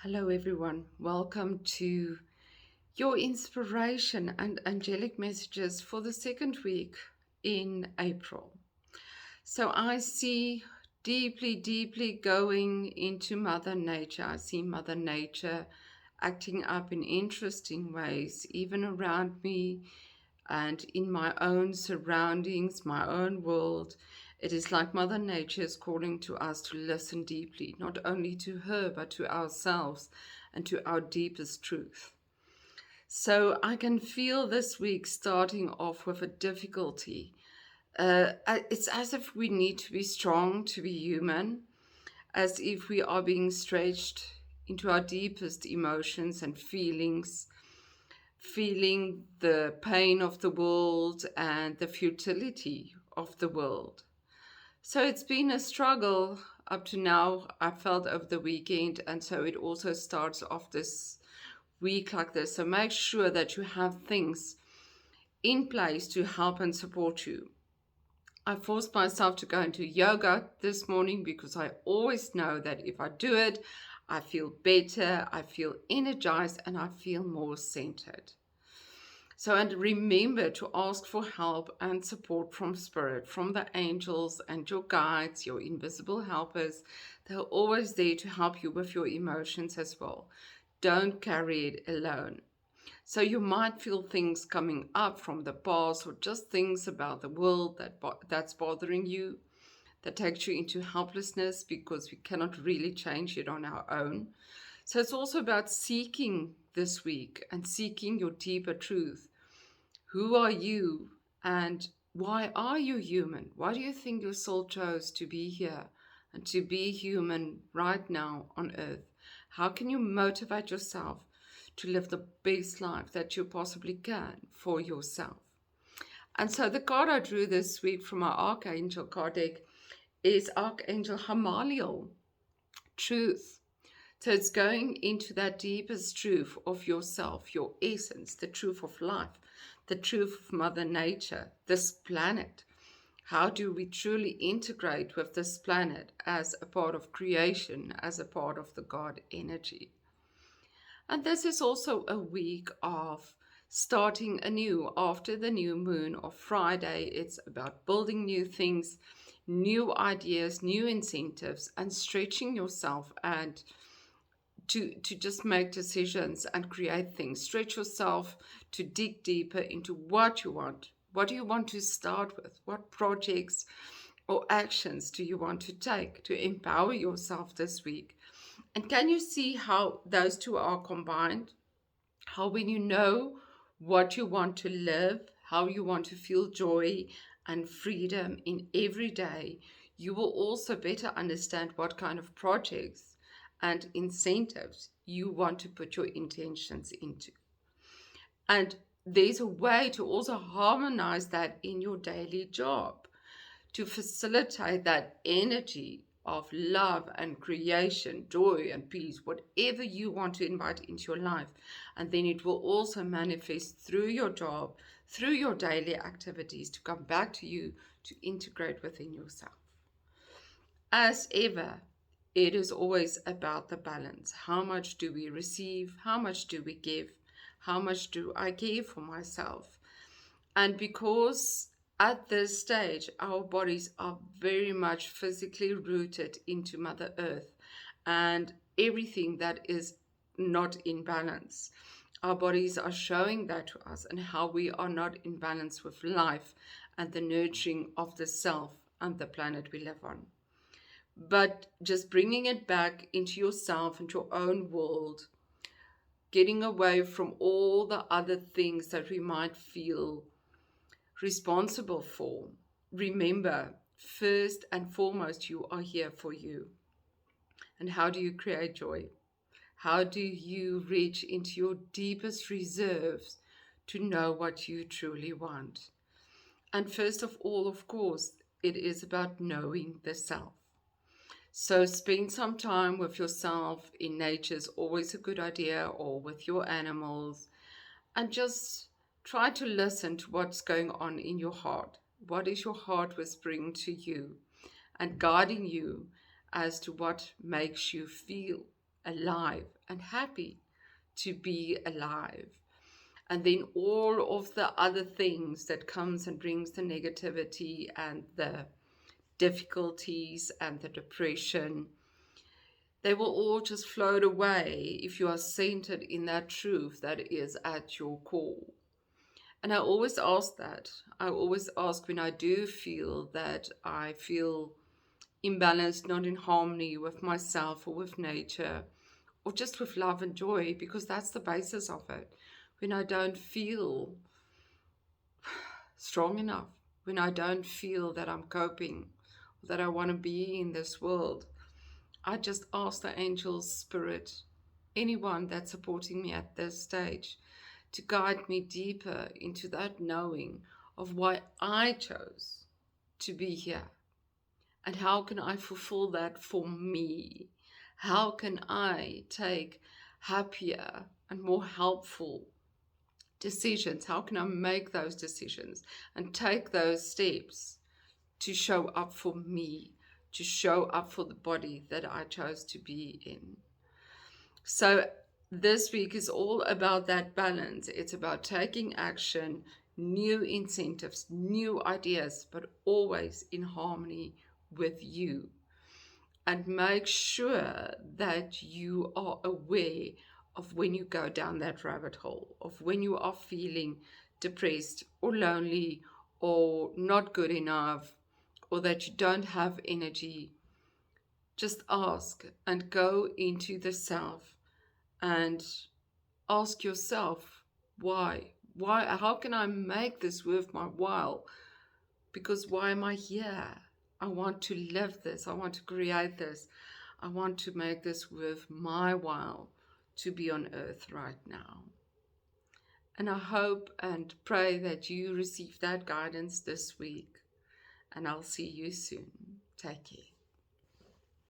Hello, everyone. Welcome to your inspiration and angelic messages for the second week in April. So, I see deeply, deeply going into Mother Nature. I see Mother Nature acting up in interesting ways, even around me and in my own surroundings, my own world. It is like Mother Nature is calling to us to listen deeply, not only to her, but to ourselves and to our deepest truth. So I can feel this week starting off with a difficulty. It's as if we need to be strong to be human, as if we are being stretched into our deepest emotions and feelings, feeling the pain of the world and the futility of the world. So it's been a struggle up to now, I felt over the weekend, and so it also starts off this week like this. So make sure that you have things in place to help and support you. I forced myself to go into yoga this morning because I always know that if I do it, I feel better, I feel energized, and I feel more centered. So, and remember to ask for help and support from Spirit, from the angels and your guides, your invisible helpers. They're always there to help you with your emotions as well. Don't carry it alone. So, you might feel things coming up from the past or just things about the world that's bothering you, that takes you into helplessness because we cannot really change it on our own. So, it's also about seeking this week and seeking your deeper truth. Who are you and why are you human? Why do you think your soul chose to be here and to be human right now on earth? How can you motivate yourself to live the best life that you possibly can for yourself? And so the card I drew this week from our Archangel card deck is Archangel Hamaliel, truth. So it's going into that deepest truth of yourself, your essence, the truth of life, the truth of Mother Nature, this planet. How do we truly integrate with this planet as a part of creation, as a part of the God energy? And this is also a week of starting anew after the new moon of Friday. It's about building new things, new ideas, new incentives, and stretching yourself and to just make decisions and create things. Stretch yourself to dig deeper into what you want. What do you want to start with? What projects or actions do you want to take to empower yourself this week? And can you see how those two are combined? How, when you know what you want to live, how you want to feel joy and freedom in every day, you will also better understand what kind of projects and incentives you want to put your intentions into. And there's a way to also harmonize that in your daily job to facilitate that energy of love and creation, joy and peace, whatever you want to invite into your life. And then it will also manifest through your job, through your daily activities to come back to you to integrate within yourself. As ever, it is always about the balance. How much do we receive? How much do we give? How much do I give for myself? And because at this stage, our bodies are very much physically rooted into Mother Earth and everything that is not in balance. Our bodies are showing that to us and how we are not in balance with life and the nurturing of the self and the planet we live on. But just bringing it back into yourself, into your own world, getting away from all the other things that we might feel responsible for. Remember, first and foremost, you are here for you. And how do you create joy? How do you reach into your deepest reserves to know what you truly want? And first of all, of course, it is about knowing the self. So spend some time with yourself in nature is always a good idea, or with your animals, and just try to listen to what's going on in your heart. What is your heart whispering to you and guiding you as to what makes you feel alive and happy to be alive. And then all of the other things that comes and brings the negativity and the difficulties and the depression, they will all just float away if you are centered in that truth that is at your core. And I always ask that. I always ask when I do feel that I feel imbalanced, not in harmony with myself or with nature, or just with love and joy, because that's the basis of it. When I don't feel strong enough, when I don't feel that I'm coping, that I want to be in this world, I just ask the angels, spirit, anyone that's supporting me at this stage, to guide me deeper into that knowing of why I chose to be here. And how can I fulfill that for me? How can I take happier and more helpful decisions? How can I make those decisions and take those steps to show up for me, to show up for the body that I chose to be in? So this week is all about that balance. It's about taking action, new incentives, new ideas, but always in harmony with you. And make sure that you are aware of when you go down that rabbit hole, of when you are feeling depressed or lonely or not good enough, or that you don't have energy. Just ask and go into the self and ask yourself, why? How can I make this worth my while? Because why am I here? I want to live this. I want to create this. I want to make this worth my while to be on earth right now. And I hope and pray that you receive that guidance this week. And I'll see you soon. Take care.